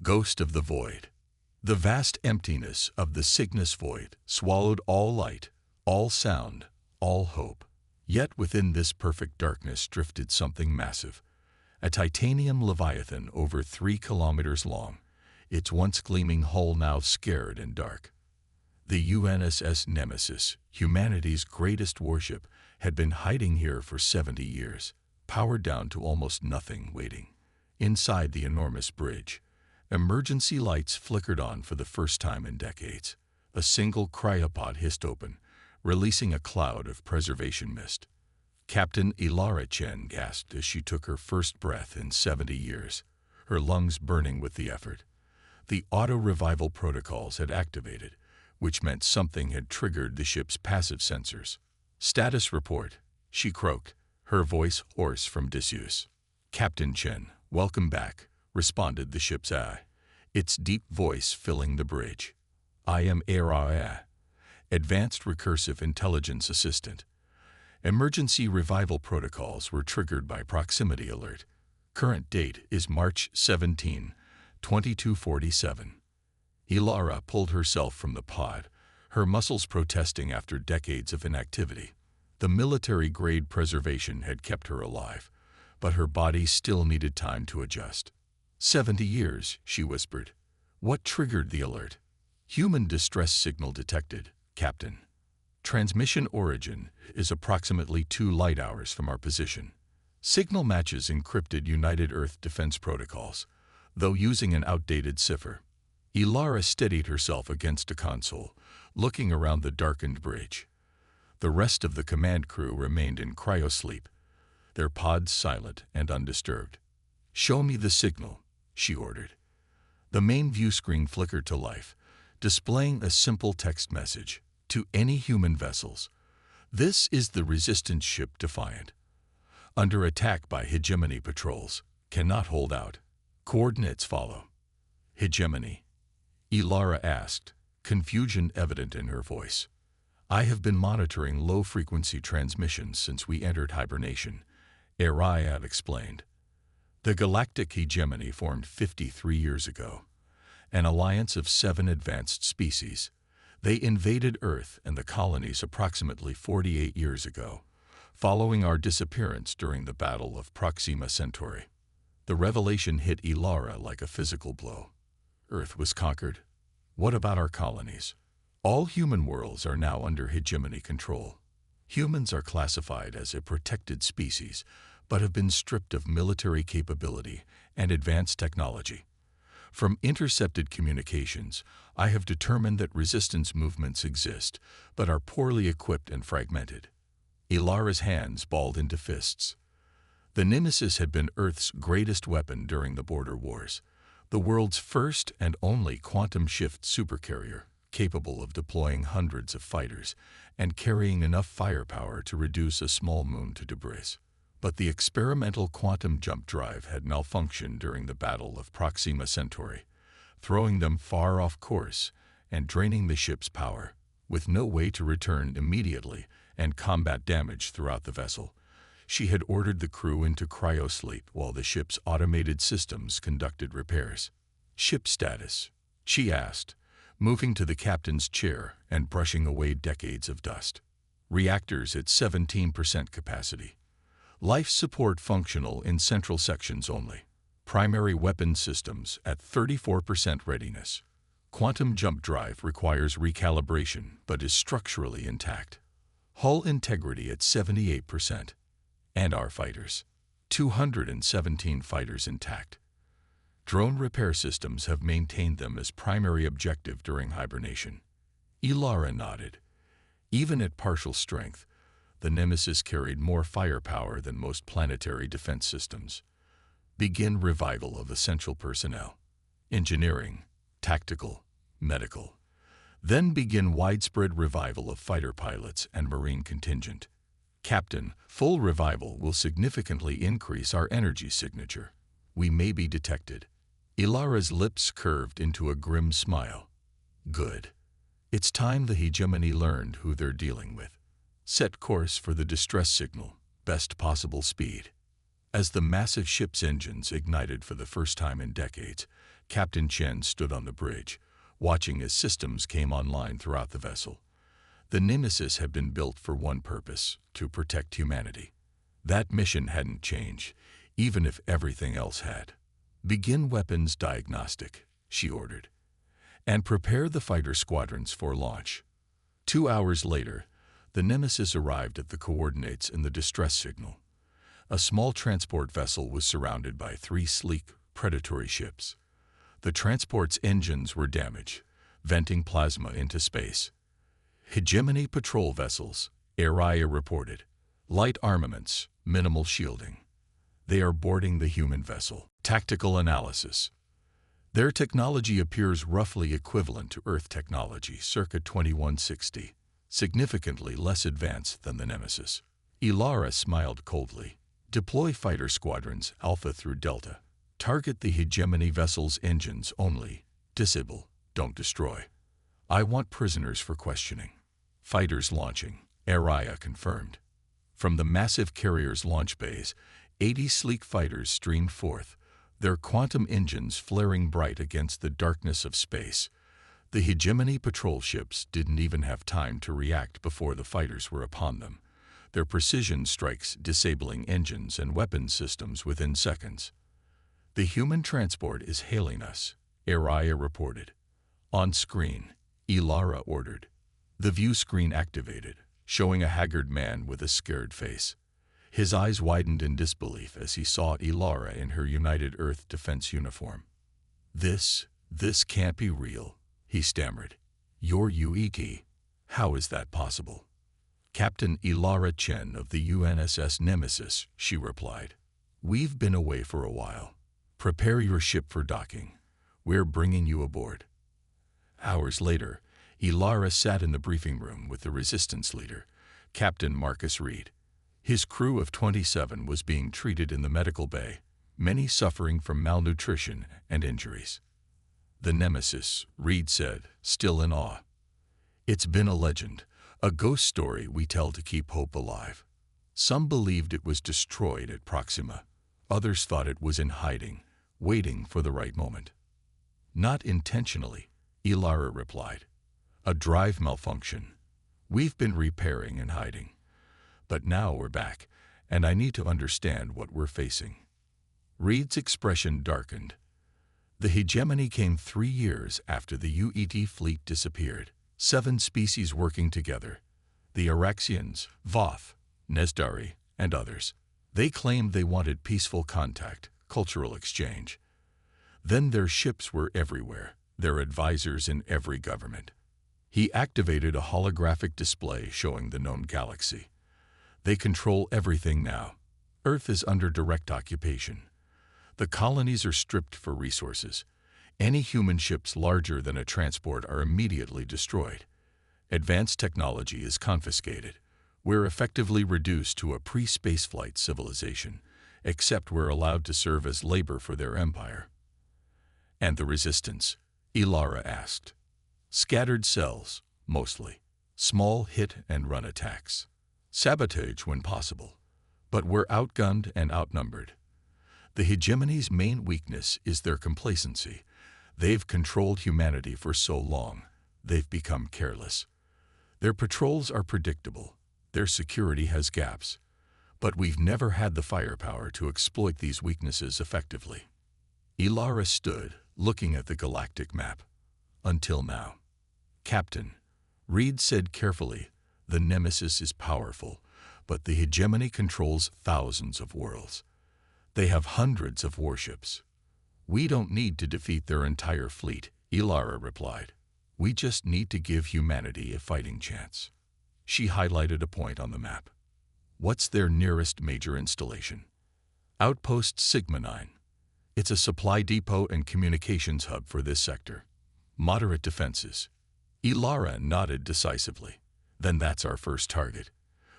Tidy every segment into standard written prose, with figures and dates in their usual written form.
Ghost of the Void. The vast emptiness of the Cygnus void swallowed all light, all sound, all hope. Yet within this perfect darkness drifted something massive. A titanium leviathan over 3 kilometers long, its once gleaming hull now scared and dark. The UNSS Nemesis, humanity's greatest warship, had been hiding here for 70 years, powered down to almost nothing, waiting. Inside the enormous bridge, emergency lights flickered on for the first time in decades. A single cryopod hissed open, releasing a cloud of preservation mist. Captain Ilara Chen gasped as she took her first breath in 70 years, her lungs burning with the effort. The auto-revival protocols had activated, which meant something had triggered the ship's passive sensors. "Status report," she croaked, her voice hoarse from disuse. "Captain Chen, welcome back," responded the ship's eye, its deep voice filling the bridge. "I am Era, Advanced Recursive Intelligence Assistant. Emergency revival protocols were triggered by proximity alert. Current date is March 17, 2247. Ilara pulled herself from the pod, her muscles protesting after decades of inactivity. The military-grade preservation had kept her alive, but her body still needed time to adjust. 70 years, she whispered. "What triggered the alert?" "Human distress signal detected, Captain. Transmission origin is approximately 2 light hours from our position. Signal matches encrypted United Earth defense protocols, though using an outdated cipher." Ilara steadied herself against a console, looking around the darkened bridge. The rest of the command crew remained in cryosleep, their pods silent and undisturbed. "Show me the signal," she ordered. The main view screen flickered to life, displaying a simple text message. "To any human vessels. This is the Resistance ship Defiant. Under attack by hegemony patrols. Cannot hold out. Coordinates follow." "Hegemony?" Ilara asked, confusion evident in her voice. "I have been monitoring low-frequency transmissions since we entered hibernation," Arayat explained. "The Galactic hegemony formed 53 years ago, an alliance of 7 advanced species. They invaded Earth and the colonies approximately 48 years ago, following our disappearance during the Battle of Proxima Centauri." The revelation hit Ilara like a physical blow. Earth was conquered. What about our colonies? All human worlds are now under hegemony control. Humans are classified as a protected species, but have been stripped of military capability and advanced technology. From intercepted communications, I have determined that resistance movements exist, but are poorly equipped and fragmented. Ilara's hands balled into fists. The Nemesis had been Earth's greatest weapon during the border wars, the world's first and only quantum-shift supercarrier, capable of deploying hundreds of fighters and carrying enough firepower to reduce a small moon to debris. But the experimental quantum jump drive had malfunctioned during the Battle of Proxima Centauri, throwing them far off course and draining the ship's power. With no way to return immediately and combat damage throughout the vessel, she had ordered the crew into cryosleep while the ship's automated systems conducted repairs. "Ship status?" she asked, moving to the captain's chair and brushing away decades of dust. "Reactors at 17% capacity. Life support functional in central sections only. Primary weapon systems at 34% readiness. Quantum jump drive requires recalibration but is structurally intact. Hull integrity at 78%. And our fighters. 217 fighters intact. Drone repair systems have maintained them as primary objective during hibernation." Ilara nodded. Even at partial strength, the Nemesis carried more firepower than most planetary defense systems. "Begin revival of essential personnel. Engineering, tactical, medical. Then begin widespread revival of fighter pilots and marine contingent. Captain, full revival will significantly increase our energy signature. We may be detected." Ilara's lips curved into a grim smile. "Good. It's time the hegemony learned who they're dealing with. Set course for the distress signal, best possible speed." As the massive ship's engines ignited for the first time in decades, Captain Chen stood on the bridge, watching as systems came online throughout the vessel. The Nemesis had been built for one purpose: to protect humanity. That mission hadn't changed, even if everything else had. "Begin weapons diagnostic," she ordered, "and prepare the fighter squadrons for launch." 2 hours later, the Nemesis arrived at the coordinates in the distress signal. A small transport vessel was surrounded by 3 sleek, predatory ships. The transport's engines were damaged, venting plasma into space. "Hegemony patrol vessels," Araya reported. "Light armaments, minimal shielding. They are boarding the human vessel." Tactical analysis. Their technology appears roughly equivalent to Earth technology circa 2160, significantly less advanced than the Nemesis. Ilara smiled coldly. "Deploy fighter squadrons Alpha through Delta. Target the hegemony vessel's engines only. Disable, don't destroy. I want prisoners for questioning." "Fighters launching," Araya confirmed. From the massive carrier's launch bays, 80 sleek fighters streamed forth, their quantum engines flaring bright against the darkness of space. The hegemony patrol ships didn't even have time to react before the fighters were upon them, their precision strikes disabling engines and weapons systems within seconds. "The human transport is hailing us," Araya reported. "On screen," Ilara ordered. The view screen activated, showing a haggard man with a scared face. His eyes widened in disbelief as he saw Ilara in her United Earth Defense uniform. This can't be real," he stammered. "You're Yuiki. How is that possible?" "Captain Ilara Chen of the UNSS Nemesis," she replied. "We've been away for a while. Prepare your ship for docking. We're bringing you aboard." Hours later, Ilara sat in the briefing room with the Resistance leader, Captain Marcus Reed. His crew of 27 was being treated in the medical bay, many suffering from malnutrition and injuries. "The Nemesis," Reed said, still in awe. "It's been a legend, a ghost story we tell to keep hope alive. Some believed it was destroyed at Proxima. Others thought it was in hiding, waiting for the right moment." "Not intentionally," Ilara replied. "A drive malfunction. We've been repairing and hiding. But now we're back, and I need to understand what we're facing." Reed's expression darkened. "The hegemony came 3 years after the UET fleet disappeared. 7 species working together. The Araxians, Voth, Nezdari, and others. They claimed they wanted peaceful contact, cultural exchange. Then their ships were everywhere, their advisors in every government." He activated a holographic display showing the known galaxy. "They control everything now. Earth is under direct occupation. The colonies are stripped for resources. Any human ships larger than a transport are immediately destroyed. Advanced technology is confiscated. We're effectively reduced to a pre-spaceflight civilization, except we're allowed to serve as labor for their empire." "And the Resistance?" Ilara asked. "Scattered cells, mostly. Small hit-and-run attacks. Sabotage when possible. But we're outgunned and outnumbered. The hegemony's main weakness is their complacency. They've controlled humanity for so long, they've become careless. Their patrols are predictable. Their security has gaps. But we've never had the firepower to exploit these weaknesses effectively." Ilara stood, looking at the galactic map. "Until now." "Captain," Reed said carefully, "the Nemesis is powerful, but the hegemony controls thousands of worlds. They have hundreds of warships." "We don't need to defeat their entire fleet," Ilara replied. "We just need to give humanity a fighting chance." She highlighted a point on the map. "What's their nearest major installation?" "Outpost Sigma 9. It's a supply depot and communications hub for this sector. Moderate defenses." Ilara nodded decisively. "Then that's our first target.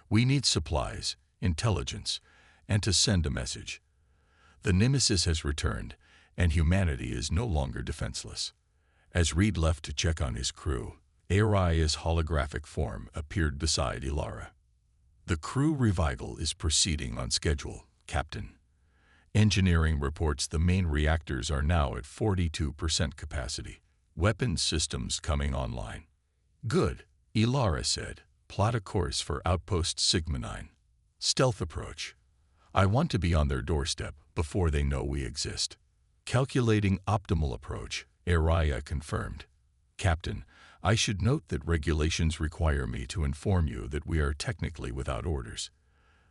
We need supplies, intelligence, and to send a message. The Nemesis has returned, and humanity is no longer defenseless." As Reed left to check on his crew, Araya's holographic form appeared beside Ilara. "The crew revival is proceeding on schedule, Captain." Engineering reports the main reactors are now at 42% capacity. Weapons systems coming online. Good, Ilara said. Plot a course for Outpost Sigma 9. Stealth approach. I want to be on their doorstep before they know we exist. Calculating optimal approach, Araya confirmed. Captain, I should note that regulations require me to inform you that we are technically without orders.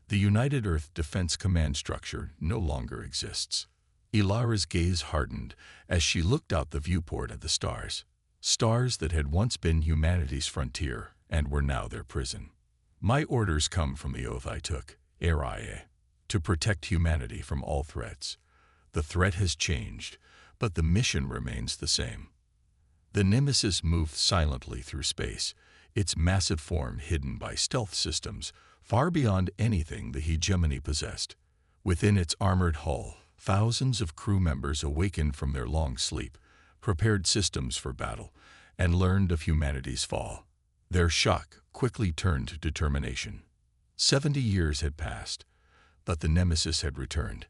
The United Earth Defense Command structure no longer exists. Ilara's gaze hardened as she looked out the viewport at the stars. Stars that had once been humanity's frontier and were now their prison. My orders come from the oath I took, Araya, to protect humanity from all threats. The threat has changed, but the mission remains the same. The Nemesis moved silently through space, its massive form hidden by stealth systems far beyond anything the hegemony possessed. Within its armored hull, thousands of crew members awakened from their long sleep, prepared systems for battle, and learned of humanity's fall. Their shock quickly turned to determination. 70 years had passed, but the Nemesis had returned,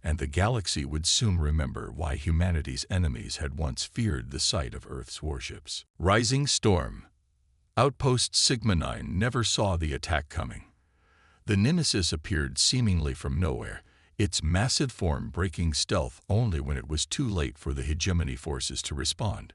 and the galaxy would soon remember why humanity's enemies had once feared the sight of Earth's warships. Rising storm. Outpost Sigma 9 never saw the attack coming. The Nemesis appeared seemingly from nowhere, its massive form breaking stealth only when it was too late for the hegemony forces to respond.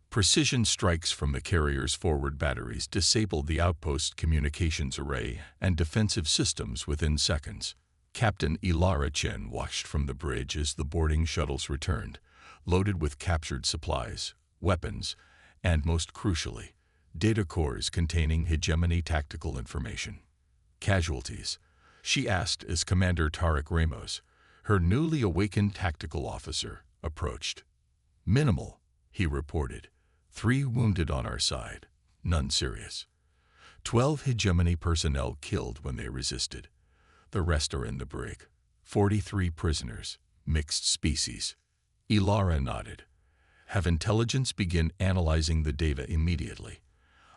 Precision strikes from the carrier's forward batteries disabled the outpost communications array and defensive systems within seconds. Captain Ilara Chen watched from the bridge as the boarding shuttles returned, loaded with captured supplies, weapons, and most crucially, data cores containing hegemony tactical information. Casualties, she asked as Commander Tarek Ramos, her newly awakened tactical officer, approached. Minimal, he reported. 3 wounded on our side, none serious. 12 hegemony personnel killed when they resisted. The rest are in the brig. 43 prisoners, mixed species. Ilara nodded. Have intelligence begin analyzing the data immediately.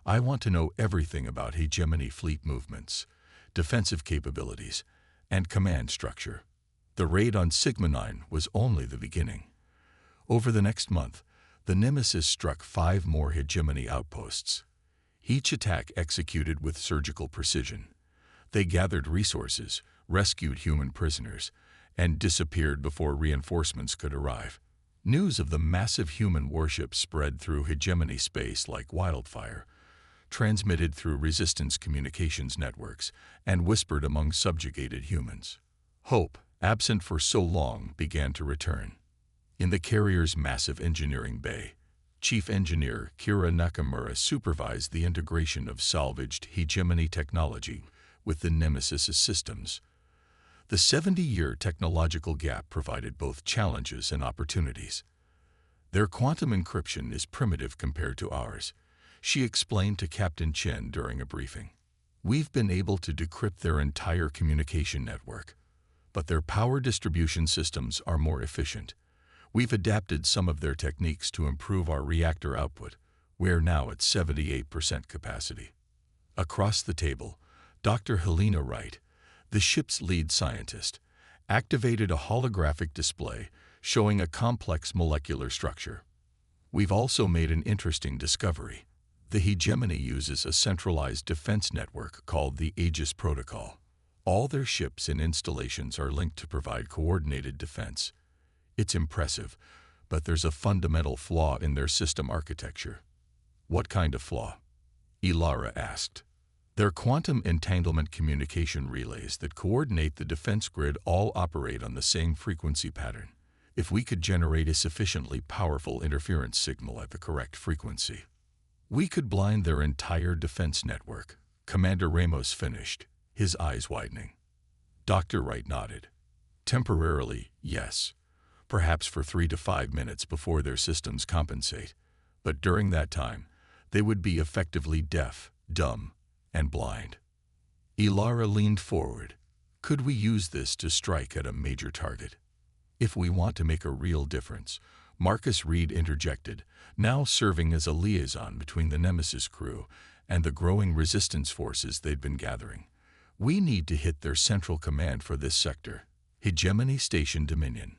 I want to know everything about hegemony fleet movements, defensive capabilities, and command structure. The raid on Sigma 9 was only the beginning. Over the next month, the Nemesis struck 5 more hegemony outposts. Each attack executed with surgical precision. They gathered resources, rescued human prisoners, and disappeared before reinforcements could arrive. News of the massive human warship spread through hegemony space like wildfire, transmitted through resistance communications networks, and whispered among subjugated humans. Hope, absent for so long, began to return. In the carrier's massive engineering bay, Chief Engineer Kira Nakamura supervised the integration of salvaged hegemony technology with the Nemesis systems. The 70-year technological gap provided both challenges and opportunities. Their quantum encryption is primitive compared to ours, she explained to Captain Chen during a briefing. We've been able to decrypt their entire communication network, but their power distribution systems are more efficient. We've adapted some of their techniques to improve our reactor output. We're now at 78% capacity. Across the table, Dr. Helena Wright, the ship's lead scientist, activated a holographic display showing a complex molecular structure. We've also made an interesting discovery. The hegemony uses a centralized defense network called the Aegis Protocol. All their ships and installations are linked to provide coordinated defense. It's impressive, but there's a fundamental flaw in their system architecture. What kind of flaw? Ilara asked. Their quantum entanglement communication relays that coordinate the defense grid all operate on the same frequency pattern. If we could generate a sufficiently powerful interference signal at the correct frequency, we could blind their entire defense network, Commander Ramos finished, his eyes widening. Dr. Wright nodded. Temporarily, yes. Perhaps for 3 to 5 minutes before their systems compensate, but during that time, they would be effectively deaf, dumb, and blind. Ilara leaned forward. Could we use this to strike at a major target? If we want to make a real difference, Marcus Reed interjected, now serving as a liaison between the Nemesis crew and the growing resistance forces they'd been gathering. We need to hit their central command for this sector. Hegemony Station Dominion.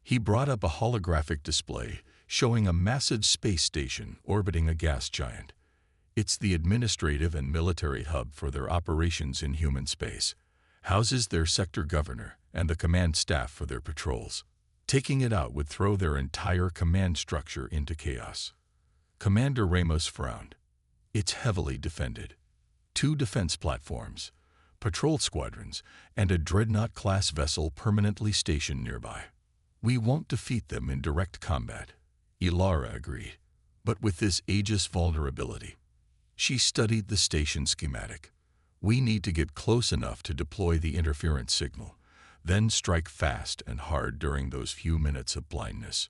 He brought up a holographic display showing a massive space station orbiting a gas giant. It's the administrative and military hub for their operations in human space, houses their sector governor and the command staff for their patrols. Taking it out would throw their entire command structure into chaos. Commander Ramos frowned. It's heavily defended. 2 defense platforms, patrol squadrons, and a dreadnought-class vessel permanently stationed nearby. We won't defeat them in direct combat, Ilara agreed, but with this Aegis vulnerability. She studied the station schematic. We need to get close enough to deploy the interference signal, then strike fast and hard during those few minutes of blindness.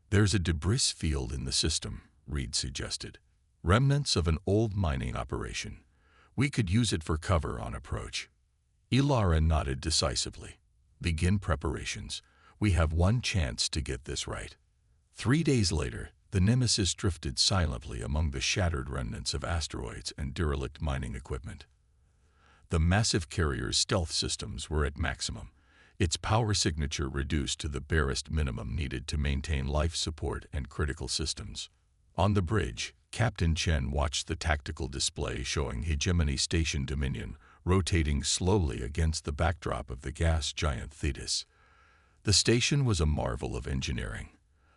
There's a debris field in the system, Reed suggested. Remnants of an old mining operation. We could use it for cover on approach. Ilara nodded decisively. Begin preparations. We have one chance to get this right. 3 days later, the Nemesis drifted silently among the shattered remnants of asteroids and derelict mining equipment. The massive carrier's stealth systems were at maximum, its power signature reduced to the barest minimum needed to maintain life support and critical systems. On the bridge, Captain Chen watched the tactical display showing Hegemony Station Dominion rotating slowly against the backdrop of the gas giant Thetis. The station was a marvel of engineering,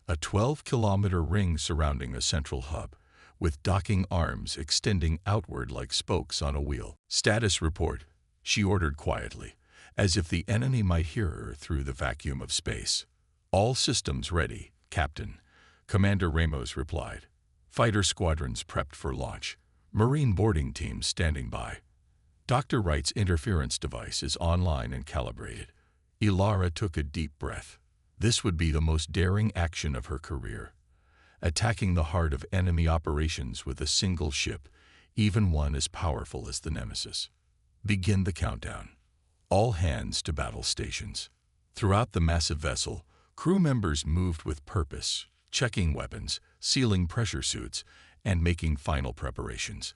a 12-kilometer ring surrounding a central hub, with docking arms extending outward like spokes on a wheel. Status report, she ordered quietly, as if the enemy might hear her through the vacuum of space. All systems ready, Captain, Commander Ramos replied. Fighter squadrons prepped for launch. Marine boarding teams standing by. Dr. Wright's interference device is online and calibrated. Ilara took a deep breath. This would be the most daring action of her career. Attacking the heart of enemy operations with a single ship, even one as powerful as the Nemesis. Begin the countdown. All hands to battle stations. Throughout the massive vessel, crew members moved with purpose, checking weapons, sealing pressure suits, and making final preparations.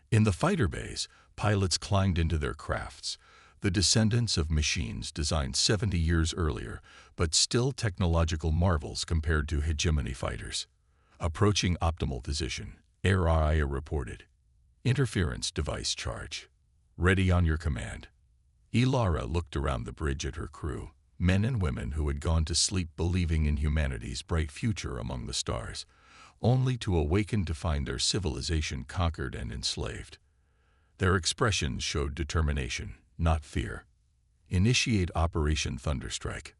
In the fighter bays, pilots climbed into their crafts, the descendants of machines designed 70 years earlier, but still technological marvels compared to hegemony fighters. Approaching optimal position, Air reported. Interference device charge. Ready on your command. Ilara looked around the bridge at her crew, men and women who had gone to sleep believing in humanity's bright future among the stars, only to awaken to find their civilization conquered and enslaved. Their expressions showed determination, not fear. Initiate Operation Thunderstrike.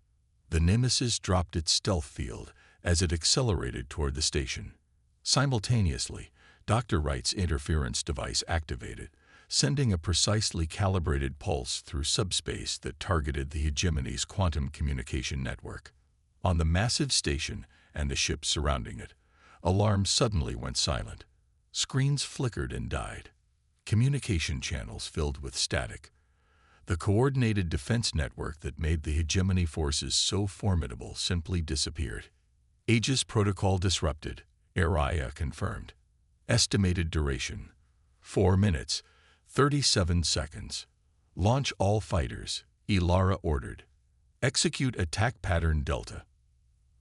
The Nemesis dropped its stealth field as it accelerated toward the station. Simultaneously, Dr. Wright's interference device activated, sending a precisely calibrated pulse through subspace that targeted the hegemony's quantum communication network. On the massive station and the ships surrounding it, alarms suddenly went silent. Screens flickered and died. Communication channels filled with static. The coordinated defense network that made the hegemony forces so formidable simply disappeared. Aegis protocol disrupted, Air confirmed. Estimated duration, 4 minutes, 37 seconds. Launch all fighters, Ilara ordered. Execute attack pattern Delta.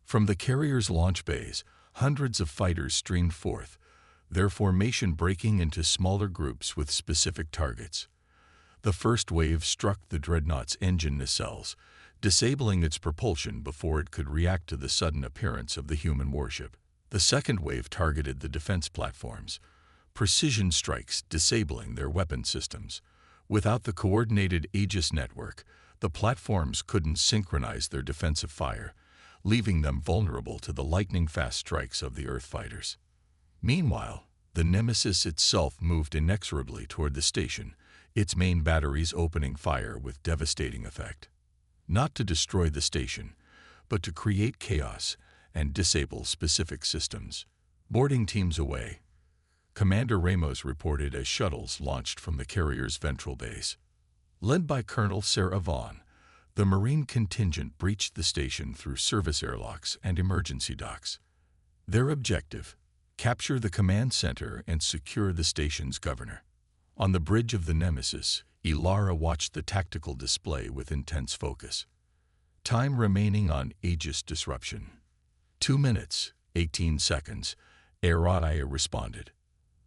From the carrier's launch bays, hundreds of fighters streamed forth, their formation breaking into smaller groups with specific targets. The first wave struck the dreadnought's engine nacelles, disabling its propulsion before it could react to the sudden appearance of the human warship. The second wave targeted the defense platforms, precision strikes disabling their weapon systems. Without the coordinated Aegis network, the platforms couldn't synchronize their defensive fire, leaving them vulnerable to the lightning-fast strikes of the Earth fighters. Meanwhile, the Nemesis itself moved inexorably toward the station, its main batteries opening fire with devastating effect. Not to destroy the station, but to create chaos and disable specific systems. Boarding teams away. Commander Ramos reported as shuttles launched from the carrier's ventral base. Led by Colonel Sarah Vaughn, the Marine contingent breached the station through service airlocks and emergency docks. Their objective: capture the command center and secure the station's governor. On the bridge of the Nemesis, Ilara watched the tactical display with intense focus. Time remaining on Aegis disruption. 2 minutes, 18 seconds, HFY responded.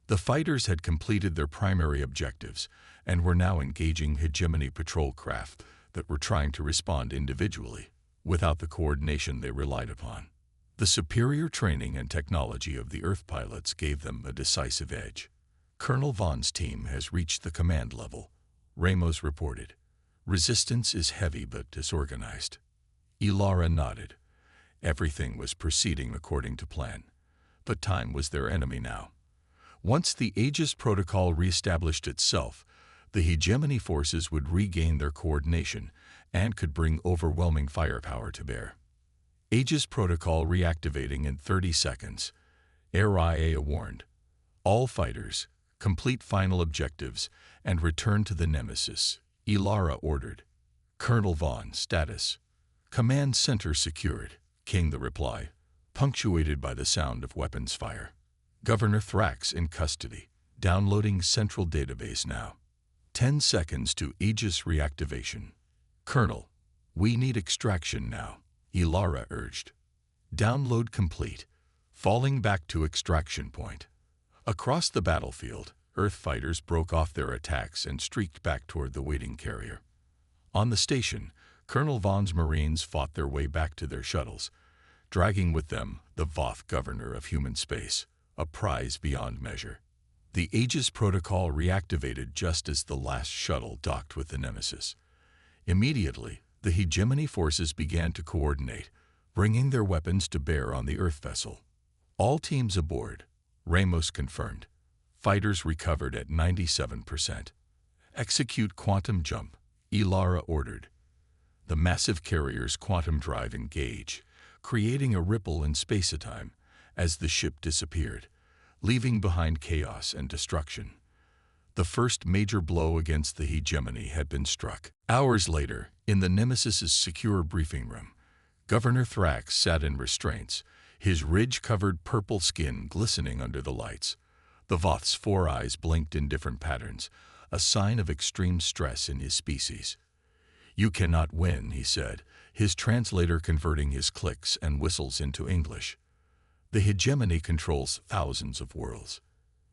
The fighters had completed their primary objectives and were now engaging hegemony patrol craft that were trying to respond individually, without the coordination they relied upon. The superior training and technology of the Earth pilots gave them a decisive edge. Colonel Vaughn's team has reached the command level, Ramos reported. Resistance is heavy but disorganized. Ilara nodded. Everything was proceeding according to plan, but time was their enemy now. Once the Aegis protocol reestablished itself, the hegemony forces would regain their coordination and could bring overwhelming firepower to bear. Aegis protocol reactivating in 30 seconds. HFY warned. All fighters, complete final objectives, and return to the Nemesis, Ilara ordered. Colonel Vaughn, status. Command center secured, came the reply, punctuated by the sound of weapons fire. Governor Thrax in custody. Downloading central database now. 10 seconds to Aegis reactivation. Colonel, we need extraction now, Ilara urged. Download complete. Falling back to extraction point. Across the battlefield, Earth fighters broke off their attacks and streaked back toward the waiting carrier. On the station, Colonel Vaughn's Marines fought their way back to their shuttles, dragging with them the Voth governor of human space, a prize beyond measure. The Aegis protocol reactivated just as the last shuttle docked with the Nemesis. Immediately, the hegemony forces began to coordinate, bringing their weapons to bear on the Earth vessel. All teams aboard, Ramos confirmed. Fighters recovered at 97%. Execute quantum jump, Ilara ordered. The massive carrier's quantum drive engaged, creating a ripple in space-time as the ship disappeared, leaving behind chaos and destruction. The first major blow against the hegemony had been struck. Hours later, in the Nemesis's secure briefing room, Governor Thrax sat in restraints, his ridge-covered purple skin glistening under the lights. The Voth's 4 eyes blinked in different patterns, a sign of extreme stress in his species. "You cannot win," he said, his translator converting his clicks and whistles into English. "The hegemony controls thousands of worlds.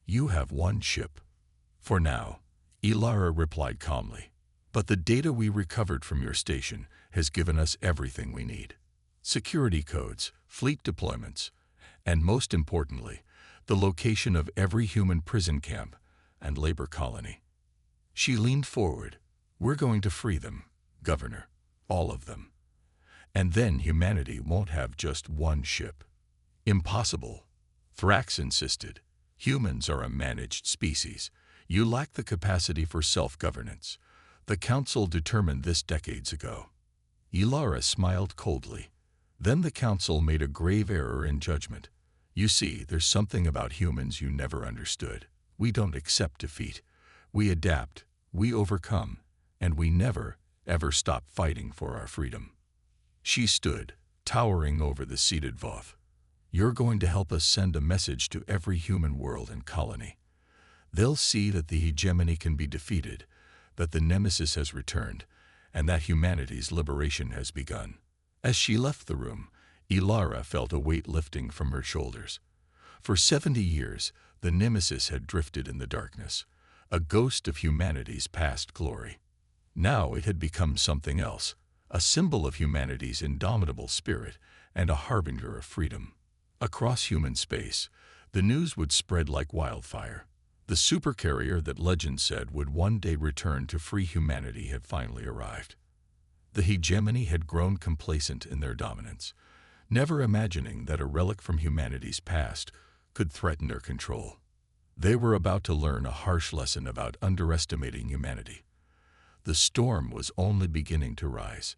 You have one ship." "For now," Ilara replied calmly. "But the data we recovered from your station has given us everything we need. Security codes, fleet deployments, and most importantly, the location of every human prison camp and labor colony." She leaned forward. "We're going to free them, Governor, all of them. And then humanity won't have just one ship." "Impossible," Thrax insisted. "Humans are a managed species. You lack the capacity for self-governance. The Council determined this decades ago." Ilara smiled coldly. "Then the Council made a grave error in judgment. You see, there's something about humans you never understood. We don't accept defeat. We adapt, we overcome, and we never, ever stop fighting for our freedom." She stood, towering over the seated Voth. "You're going to help us send a message to every human world and colony. They'll see that the hegemony can be defeated, that the Nemesis has returned, and that humanity's liberation has begun." As she left the room, Ilara felt a weight lifting from her shoulders. For 70 years, the Nemesis had drifted in the darkness, a ghost of humanity's past glory. Now it had become something else, a symbol of humanity's indomitable spirit and a harbinger of freedom. Across human space, the news would spread like wildfire. The supercarrier that legend said would one day return to free humanity had finally arrived. The hegemony had grown complacent in their dominance, never imagining that a relic from humanity's past could threaten their control. They were about to learn a harsh lesson about underestimating humanity. The storm was only beginning to rise.